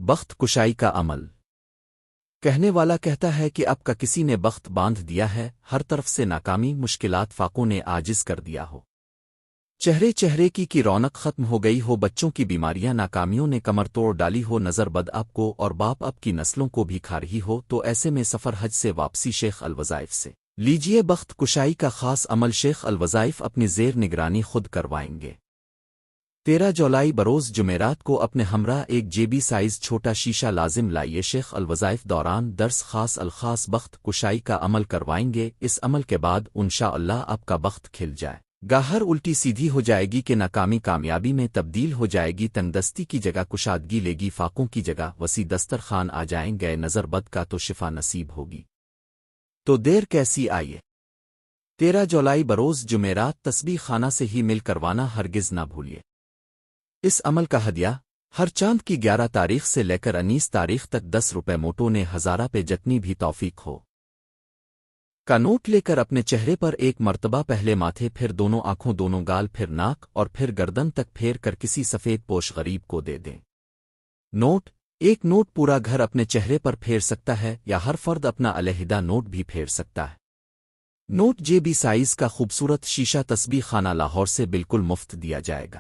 بخت کشائی کا عمل۔ کہنے والا کہتا ہے کہ اب کا کسی نے بخت باندھ دیا ہے، ہر طرف سے ناکامی مشکلات فاقوں نے عاجز کر دیا ہو، چہرے چہرے کی رونق ختم ہو گئی ہو، بچوں کی بیماریاں ناکامیوں نے کمر توڑ ڈالی ہو، نظر بد آپ کو اور باپ اب کی نسلوں کو بھی کھا رہی ہو، تو ایسے میں سفر حج سے واپسی شیخ الوظائف سے لیجئے بخت کشائی کا خاص عمل۔ شیخ الوظائف اپنی زیر نگرانی خود کروائیں گے۔ 13 جولائی بروز جمعرات کو اپنے ہمراہ ایک جیبی سائز چھوٹا شیشہ لازم لائیے۔ شیخ الوظائف دوران درس خاص الخاص بخت کشائی کا عمل کروائیں گے۔ اس عمل کے بعد انشاءاللہ آپ کا بخت کھل جائے گا، ہر الٹی سیدھی ہو جائے گی کہ ناکامی کامیابی میں تبدیل ہو جائے گی، تنگدستی کی جگہ کشادگی لے گی، فاقوں کی جگہ وسیع دسترخوان آ جائیں گے، نظر بد کا تو شفا نصیب ہوگی، تو دیر کیسی آئیے۔ 13 جولائی بروز جمعرات تسبیح خانہ سے ہی مل کروانا ہرگز نہ بھولیے۔ اس عمل کا ہدیہ ہر چاند کی 11 تاریخ سے لے کر 19 تاریخ تک 10 روپے موٹوں نے ہزارہ پہ جتنی بھی توفیق ہو کا نوٹ لے کر اپنے چہرے پر ایک مرتبہ پہلے ماتھے، پھر دونوں آنکھوں، دونوں گال، پھر ناک اور پھر گردن تک پھیر کر کسی سفید پوش غریب کو دے دیں۔ نوٹ ایک نوٹ پورا گھر اپنے چہرے پر پھیر سکتا ہے یا ہر فرد اپنا علیحدہ نوٹ بھی پھیر سکتا ہے۔ نوٹ جیبی سائز کا خوبصورت شیشہ تسبیح خانہ لاہور سے بالکل مفت دیا جائے گا۔